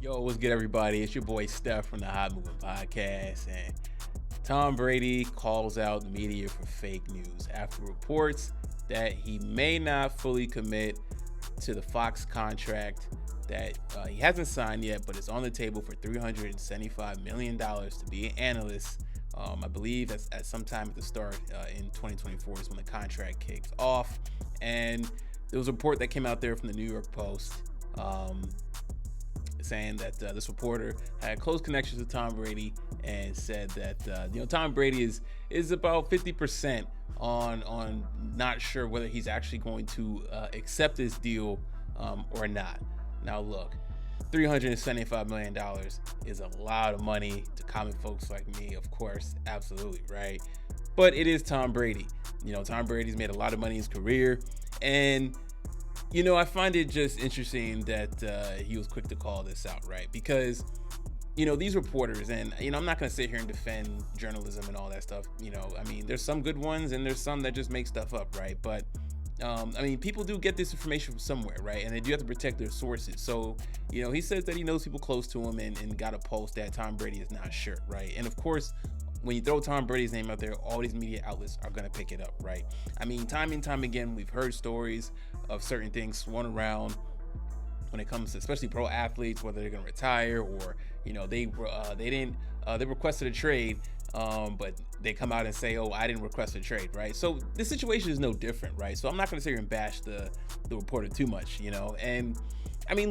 Yo, what's good, everybody? It's your boy Steph from the Hot Moving Podcast. And Tom Brady calls out the media for fake news after reports that he may not fully commit to the Fox contract that he hasn't signed yet, but it's on the table for $375 million to be an analyst. I believe that's at some time at the start in 2024 is when the contract kicks off. And there was a report that came out there from the New York Post. Saying that this reporter had close connections to Tom Brady and said that Tom Brady is about 50% on not sure whether he's actually going to accept this deal or not. Now look, $375 million is a lot of money to common folks like me, of course, absolutely, right? But it is Tom Brady. Tom Brady's made a lot of money in his career, and I find it just interesting that he was quick to call this out, right? Because, these reporters, and, I'm not going to sit here and defend journalism and all that stuff. There's some good ones and there's some that just make stuff up, right? But, people do get this information from somewhere, right? And they do have to protect their sources. So, he says that he knows people close to him and got a pulse that Tom Brady is not sure, right? And of course, when you throw Tom Brady's name out there, all these media outlets are going to pick it up, right? Time and time again, we've heard stories of certain things swung around when it comes to especially pro athletes, whether they're going to retire or, they requested a trade, but they come out and say, oh, I didn't request a trade, right? So the situation is no different, right? So I'm not going to sit here and bash the reporter too much, and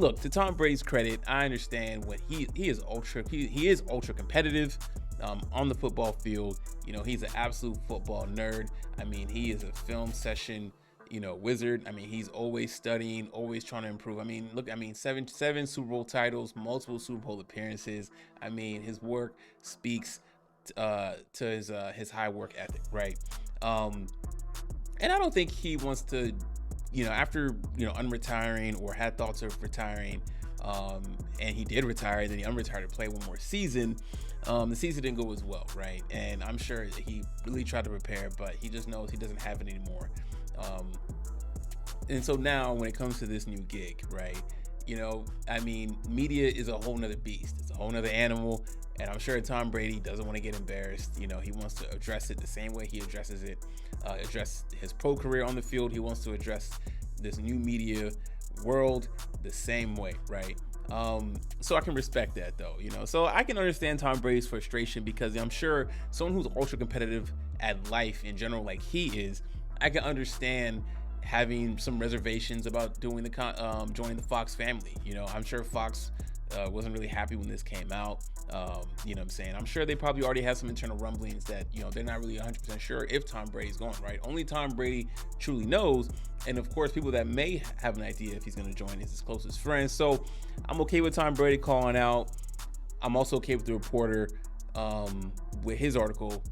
look, to Tom Brady's credit, I understand what he is ultra competitive. On the football field, he's an absolute football nerd. He is a film session, wizard. He's always studying, always trying to improve. Look, seven Super Bowl titles, multiple Super Bowl appearances. His work speaks to his high work ethic, right? And I don't think he wants to, after unretiring or had thoughts of retiring, and he did retire, then he unretired to play one more season. The season didn't go as well, right? And I'm sure he really tried to prepare, but he just knows he doesn't have it anymore. And so now when it comes to this new gig, right? Media is a whole nother beast. It's a whole nother animal. And I'm sure Tom Brady doesn't want to get embarrassed. He wants to address it the same way he addresses it, address his pro career on the field. He wants to address this new media world the same way, right? So I can respect that though, so I can understand Tom Brady's frustration because I'm sure someone who's ultra competitive at life in general, like he is, I can understand having some reservations about doing joining the Fox family. I'm sure Fox wasn't really happy when this came out. I'm sure they probably already have some internal rumblings that, they're not really 100% sure if Tom Brady's going, right? Only Tom Brady truly knows. And of course, people that may have an idea if he's going to join is his closest friends. So I'm okay with Tom Brady calling out. I'm also okay with the reporter with his article,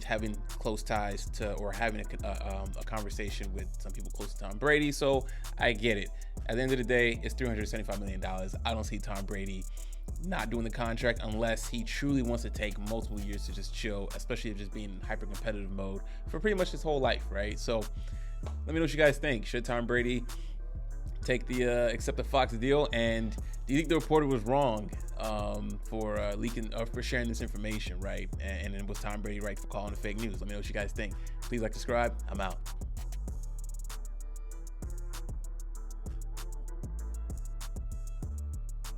having close ties to or having a conversation with some people close to Tom Brady. So I get it. At the end of the day, it's $375 million. I don't see Tom Brady not doing the contract unless he truly wants to take multiple years to just chill, especially if just being in hyper competitive mode for pretty much his whole life, right? So let me know what you guys think. Should Tom Brady accept the Fox deal? And do you think the reporter was wrong for leaking or for sharing this information, right? And then was Tom Brady right for calling it fake news? Let me know what you guys think. Please like, subscribe. I'm out.